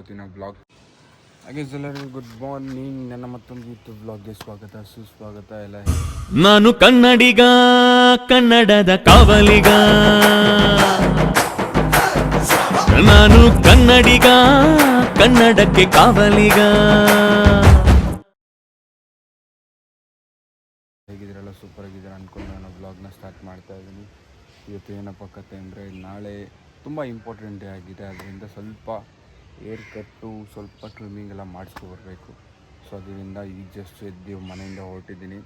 ಇವತ್ತಿನ ಬ್ಲಾಗ್. ಹಾಗೆ ಎಲ್ಲರಿಗೂ ಗುಡ್ ಮಾರ್ನಿಂಗ್. ನನ್ನ ಮತ್ತೊಂದು ಯೂಟ್ಯೂಬ್ ಬ್ಲಾಗ್ಗೆ ಸ್ವಾಗತ ಸುಸ್ವಾಗತ. ಎಲ್ಲ ನಾನು ಕನ್ನಡಿಗ, ಕನ್ನಡದ ಕಾವಲಿಗ. ನಾನು ಕನ್ನಡಿಗ, ಕನ್ನಡಕ್ಕೆ ಕಾವಲಿಗ. ಹೇಗಿದ್ದೀರಲ್ಲ, ಸೂಪರ್ ಆಗಿದ್ದೀರ ಅಂದ್ಕೊಂಡು ನಾನು ಬ್ಲಾಗ್ನ ಸ್ಟಾರ್ಟ್ ಮಾಡ್ತಾ ಇದ್ದೀನಿ. ಇವತ್ತು ಏನಪ್ಪ ಕತೆ ಅಂದರೆ, ನಾಳೆ ತುಂಬ ಇಂಪಾರ್ಟೆಂಟ್ ಡೇ ಆಗಿದೆ. ಅದರಿಂದ ಸ್ವಲ್ಪ ಏರ್ ಕಟ್ಟು, ಸ್ವಲ್ಪ ಟ್ರಿಮ್ಮಿಂಗ್ ಎಲ್ಲ ಮಾಡಿಸ್ಕೊಬರ್ಬೇಕು. ಸೊ ಅದರಿಂದ ಈಗ ಜಸ್ಟ್ ಎದ್ದು ಮನೆಯಿಂದ ಹೊರಟಿದ್ದೀನಿ.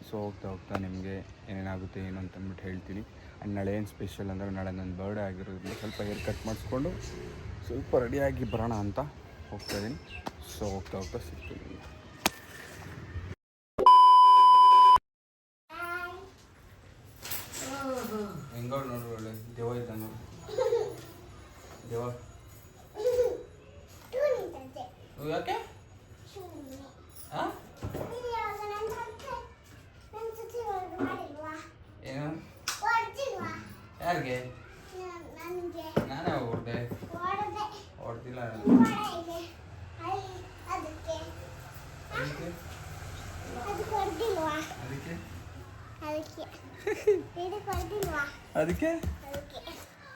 ಸೊ ಹೋಗ್ತಾ ಹೋಗ್ತಾ ನಿಮಗೆ ಏನೇನಾಗುತ್ತೆ ಏನು ಅಂತಂದ್ಬಿಟ್ಟು ಹೇಳ್ತೀನಿ. ಆ್ಯಂಡ್ ನಾಳೆ ಏನು ಸ್ಪೆಷಲ್ ಅಂದರೆ, ನಾಳೆ ನನ್ನ ಬರ್ಡೇ ಆಗಿರೋದ್ರಿಂದ ಸ್ವಲ್ಪ ಏರ್ ಕಟ್ ಮಾಡಿಸ್ಕೊಂಡು ಸ್ವಲ್ಪ ರೆಡಿಯಾಗಿ ಬರೋಣ ಅಂತ ಹೋಗ್ತಾಯಿದ್ದೀನಿ. ಸೊ ಹೋಗ್ತಾ ಹೋಗ್ತಾ ಸಿಗ್ತೀನಿ. ಹೆಂಗೋ ನೋಡು, ಒಳ್ಳೆ ದೇವ ಇದ್ದಾನು. ದೇವ ಯಾಕೆ ಏನು ಯಾರಿಗೆ? ನಾನೇ ಹೊಡೆದೆ, ಹೊಡೆದಿಲ್ಲ. ಅದಕ್ಕೆ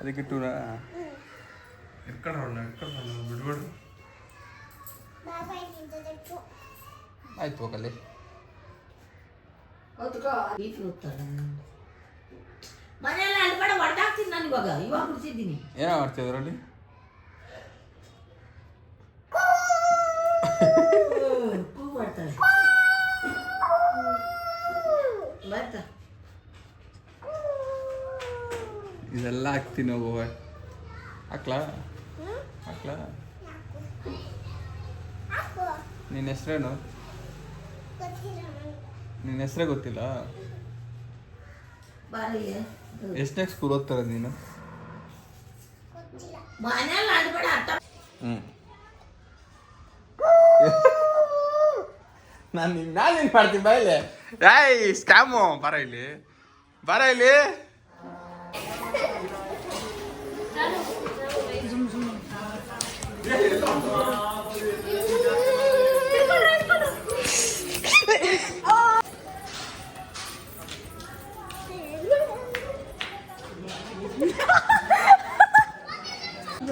ಅದಕ್ಕೆ ಟೂರ ಇಟ್ಕೊಂಡ್ರಲ್ಲ ಬಿಡ್ಬೇಡು. ಆಯ್ತು ಹೋಗಲ್ಲಿ. ಏನೋ ಮಾಡ್ತಿದ್ರಲ್ಲಿ? ಇದೆಲ್ಲ ಹಾಕ್ತೀನಿ ಹೋಗುವ. ಹಾಕ್ಲಾ ಹಾಕ್ಲಾ? ನಿನ್ನ ಹೆಸ್ರೇನು? ನಿನ್ನ ಹೆಸ್ರೇ ಗೊತ್ತಿಲ್ಲ? ಎಷ್ಟನೇ ಸ್ಕೂಲ್ ಓದ್ತಾರ ನೀನು? ನಾನು ಏನು ಮಾಡ್ತೀನಿ ಬಾ ಇಲ್ಲಿ. ಏಯ್ ಸ್ಕ್ಯಾಮು, ಬರ ಇಲ್ಲಿ, ಬರ ಇಲ್ಲಿ.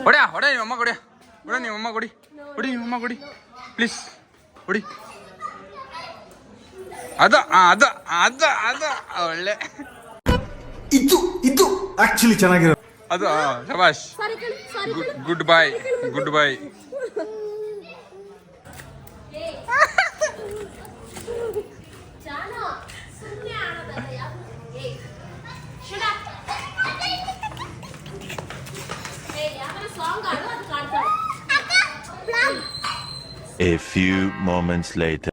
ಹೊಡ್ಯಾ ಹೊಡ್ಯಾ ನಿಮ್ಮಮ್ಮ ಕೊಡ್ಯಾ, ಹೊಡ್ಯಾ ನಿಮ್ಮಮ್ಮ ಕೊಡಿ, ಹೊಡಿ ನಿಮ್ಮಮ್ಮ ಕೊಡಿ ಪ್ಲೀಸ್, ಹೊಡಿ. ಅದ ಅದ ಅದ ಅದ ಒಳ್ಳೆ ಇದು ಆಕ್ಚುಲಿ ಚೆನ್ನಾಗಿರೋ ಅದು. ಶಬಾಷ್, good boy, good boy. A few moments later.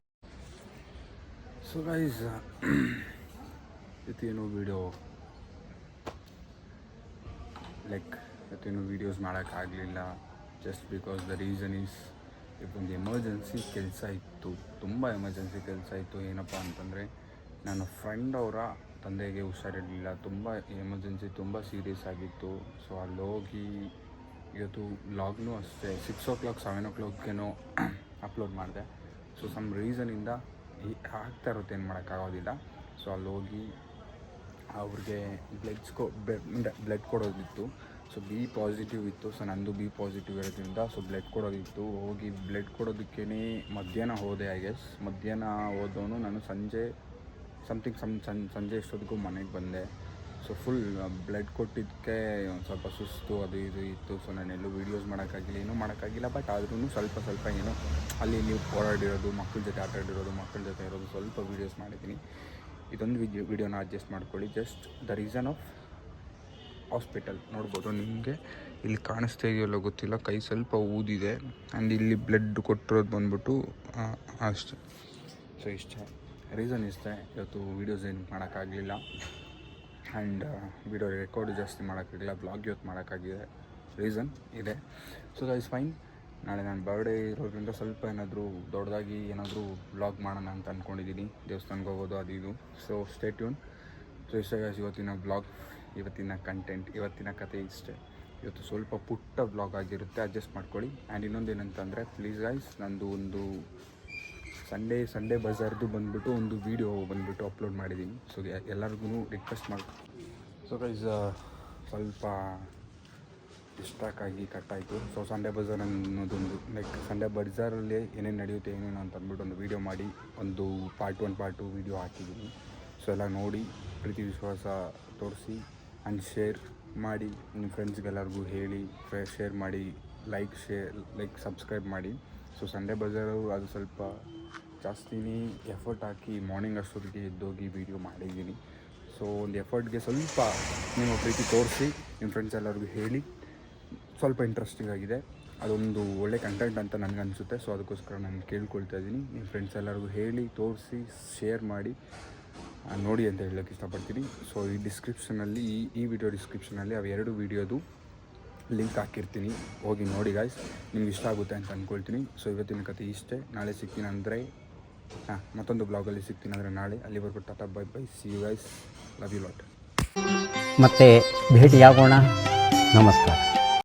So guys, ಇವತ್ತೇನು ವೀಡಿಯೋ ಇವತ್ತೇನು ವೀಡಿಯೋಸ್ ಮಾಡೋಕ್ಕಾಗಲಿಲ್ಲ. Just because the reason is, ಇವತ್ತೊಂದು ಎಮರ್ಜೆನ್ಸಿ ಕೆಲಸ ಇತ್ತು, ತುಂಬ ಎಮರ್ಜೆನ್ಸಿ ಕೆಲಸ ಇತ್ತು. ಏನಪ್ಪ ಅಂತಂದರೆ, ನನ್ನ ಫ್ರೆಂಡ್ ಅವರ ತಂದೆಗೆ ಹುಷಾರಿರಲಿಲ್ಲ, ತುಂಬ ಎಮರ್ಜೆನ್ಸಿ, ತುಂಬ ಸೀರಿಯಸ್ ಆಗಿತ್ತು. ಸೊ ಅಲ್ಲೋಗಿ ಇವತ್ತು ವ್ಲಾಗ್ನೂ ಅಷ್ಟೇ 6 o'clock 7 o'clockೇನೋ ಅಪ್ಲೋಡ್ ಮಾಡಿದೆ. ಸೊ ಸಮ್ ರೀಸನಿಂದ ಆಗ್ತಾ ಇರುತ್ತೆ, ಏನು ಮಾಡೋಕ್ಕಾಗೋದಿಲ್ಲ. ಸೊ ಅಲ್ಲೋಗಿ ಅವ್ರಿಗೆ ಬ್ಲಡ್ ಕೊಡೋದಿತ್ತು. ಸೊ ಬಿ ಪಾಸಿಟಿವ್ ಇತ್ತು. ಸೊ ನಂದು ಬಿ ಪಾಸಿಟಿವ್ ಇರೋದ್ರಿಂದ ಸೊ ಬ್ಲಡ್ ಕೊಡೋದಿತ್ತು. ಹೋಗಿ ಬ್ಲಡ್ ಕೊಡೋದಕ್ಕೇ ಮಧ್ಯಾಹ್ನ ಹೋದೆ. ಐ ಗೆಸ್ ಮಧ್ಯಾಹ್ನ ಹೋದವನು ನಾನು ಸಂಜೆ ಸಂಜೆ ಎಷ್ಟೊತ್ತಿಗೂ ಮನೆಗೆ ಬಂದೆ. ಸೊ ಫುಲ್ ಬ್ಲಡ್ ಕೊಟ್ಟಿದ್ದಕ್ಕೆ ಒಂದು ಸ್ವಲ್ಪ ಸುಸ್ತು ಅದು ಇದು ಇತ್ತು. ಸೊ ನಾನೆಲ್ಲೂ ವೀಡಿಯೋಸ್ ಮಾಡೋಕ್ಕಾಗಿಲ್ಲ, ಏನೂ ಮಾಡೋಕ್ಕಾಗಿಲ್ಲ. ಬಟ್ ಆದ್ರೂ ಸ್ವಲ್ಪ ಏನೋ ಅಲ್ಲಿ ನೀವು ಓಡಾಡಿರೋದು, ಮಕ್ಕಳ ಜೊತೆ ಆಟ ಆಡಿರೋದು, ಮಕ್ಕಳ ಜೊತೆ ಇರೋದು ಸ್ವಲ್ಪ ವೀಡಿಯೋಸ್ ಮಾಡಿದ್ದೀನಿ. ಇದೊಂದು ವೀಡಿಯೋನ ಅಡ್ಜಸ್ಟ್ ಮಾಡ್ಕೊಳ್ಳಿ. Just the reason of hospital ನೋಡ್ಬೋದು ನಿಮಗೆ, ಇಲ್ಲಿ ಕಾಣಿಸ್ತಾ ಇದೆಯಲ್ಲ ಗೊತ್ತಿಲ್ಲ, ಕೈ ಸ್ವಲ್ಪ ಊದಿದೆ. ಆ್ಯಂಡ್ ಇಲ್ಲಿ ಬ್ಲಡ್ ಕೊಟ್ಟಿರೋದು ಬಂದ್ಬಿಟ್ಟು ಅಷ್ಟೆ. ಸೊ ಇಷ್ಟೇ ರೀಸನ್ ಇಷ್ಟೇ. ಇವತ್ತು ವೀಡಿಯೋಸ್ ಏನು ಮಾಡೋಕ್ಕಾಗಲಿಲ್ಲ. ಆ್ಯಂಡ್ ವಿಡಿಯೋ ರೆಕಾರ್ಡು ಜಾಸ್ತಿ ಮಾಡೋಕ್ಕಾಗಿಲ್ಲ, ಬ್ಲಾಗ್ ಇವತ್ತು ಮಾಡೋಕ್ಕಾಗಿದೆ. ರೀಸನ್ ಇದೆ. So that is fine. ನಾಳೆ ನನ್ನ ಬರ್ಡೇ ಇರೋದ್ರಿಂದ ಸ್ವಲ್ಪ ಏನಾದರೂ ದೊಡ್ಡದಾಗಿ ಏನಾದರೂ ವ್ಲಾಗ್ ಮಾಡೋಣ ಅಂತ ಅಂದ್ಕೊಂಡಿದ್ದೀನಿ. ದೇವಸ್ಥಾನಕ್ಕೆ ಹೋಗೋದು ಅದು ಇದು. So stay tune. ಸೊ ಇಷ್ಟೇ ಇವತ್ತಿನ ವ್ಲಾಗ್, ಇವತ್ತಿನ ಕಂಟೆಂಟ್, ಇವತ್ತಿನ ಕತೆ ಇಷ್ಟೇ. ಇವತ್ತು ಸ್ವಲ್ಪ ಪುಟ್ಟ ವ್ಲಾಗ್ ಆಗಿರುತ್ತೆ, ಅಡ್ಜಸ್ಟ್ ಮಾಡ್ಕೊಳ್ಳಿ. ಆ್ಯಂಡ್ ಇನ್ನೊಂದು ಏನಂತಂದರೆ ಪ್ಲೀಸ್ ಗೈಸ್, ನಂದು ಒಂದು ಸಂಡೇ ಬಜಾರ್ದು ಬಂದುಬಿಟ್ಟು ಒಂದು ವೀಡಿಯೋ ಬಂದುಬಿಟ್ಟು ಅಪ್ಲೋಡ್ ಮಾಡಿದ್ದೀನಿ. ಸೊ ಎಲ್ಲರಿಗೂ ರಿಕ್ವೆಸ್ಟ್ ಮಾಡಿ. ಸೊ ಗೈಸ್ ಸ್ವಲ್ಪ ಡಿಸ್ಟ್ರಾಕ್ಟ್ ಆಗಿ ಕಟ್ಟಾಯಿತು. ಸೊ ಸಂಡೇ ಬಜಾರ್ ಅನ್ನೋದೊಂದು ಲೈಕ್ ಸಂಡೇ ಬಜಾರಲ್ಲಿ ಏನೇನು ನಡೆಯುತ್ತೆ ಏನೇನು ಅಂತ ಅಂದ್ಬಿಟ್ಟು ಒಂದು ವೀಡಿಯೋ ಮಾಡಿ ಒಂದು ಪಾರ್ಟ್ 1 ಪಾರ್ಟ್ 2 ವೀಡಿಯೋ ಹಾಕಿದ್ದೀನಿ. ಸೊ ಎಲ್ಲ ನೋಡಿ ಪ್ರೀತಿ ವಿಶ್ವಾಸ ತೋರಿಸಿ ಆ್ಯಂಡ್ ಶೇರ್ ಮಾಡಿ, ನಿಮ್ಮ ಫ್ರೆಂಡ್ಸ್ಗೆಲ್ಲರಿಗೂ ಹೇಳಿ, ಶೇರ್ ಮಾಡಿ, ಲೈಕ್ ಸಬ್ಸ್ಕ್ರೈಬ್ ಮಾಡಿ. ಸೊ ಸಂಡೇ ಬಜಾರು ಅದು ಸ್ವಲ್ಪ ಜಾಸ್ತಿನೇ ಎಫರ್ಟ್ ಹಾಕಿ ಮಾರ್ನಿಂಗ್ ಅಷ್ಟೊತ್ತಿಗೆ ಎದ್ದೋಗಿ ವೀಡಿಯೋ ಮಾಡಿದ್ದೀನಿ. ಸೊ ಒಂದು ಎಫರ್ಟ್ಗೆ ಸ್ವಲ್ಪ ನಿಮ್ಮ ಪ್ರೀತಿ ತೋರಿಸಿ, ನಿಮ್ಮ ಫ್ರೆಂಡ್ಸ್ ಎಲ್ಲರಿಗೂ ಹೇಳಿ. ಸ್ವಲ್ಪ ಇಂಟ್ರೆಸ್ಟಿಂಗ್ ಆಗಿದೆ, ಅದೊಂದು ಒಳ್ಳೆ ಕಂಟೆಂಟ್ ಅಂತ ನನಗನ್ಸುತ್ತೆ. ಸೊ ಅದಕ್ಕೋಸ್ಕರ ನಾನು ಕೇಳ್ಕೊಳ್ತಾ ಇದ್ದೀನಿ, ನಿಮ್ಮ ಫ್ರೆಂಡ್ಸ್ ಎಲ್ಲರಿಗೂ ಹೇಳಿ, ತೋರಿಸಿ, ಶೇರ್ ಮಾಡಿ ನೋಡಿ ಅಂತ ಹೇಳೋಕ್ಕೆ ಇಷ್ಟಪಡ್ತೀನಿ. ಸೊ ಈ ಡಿಸ್ಕ್ರಿಪ್ಷನಲ್ಲಿ ಈ ವಿಡಿಯೋ ಡಿಸ್ಕ್ರಿಪ್ಷನಲ್ಲಿ ಅವು 2 ವೀಡಿಯೋದು ಲಿಂಕ್ ಹಾಕಿರ್ತೀನಿ, ಹೋಗಿ ನೋಡಿ ಗಾಯ್ಸ್, ನಿಮ್ಗೆ ಇಷ್ಟ ಆಗುತ್ತೆ ಅಂತ ಅಂದ್ಕೊಳ್ತೀನಿ. ಸೊ ಇವತ್ತಿನ ಕತೆ ಇಷ್ಟೇ. ನಾಳೆ ಸಿಗ್ತೀನಿ ಅಂದರೆ ಮತ್ತೊಂದು ಬ್ಲಾಗಲ್ಲಿ ಸಿಗ್ತೀನಿ ಅಂದರೆ ನಾಳೆ. ಅಲ್ಲಿವರೆಗೂ tata bye bye, see you guys, love you lot. ಮತ್ತೆ ಭೇಟಿಯಾಗೋಣ. ನಮಸ್ಕಾರ.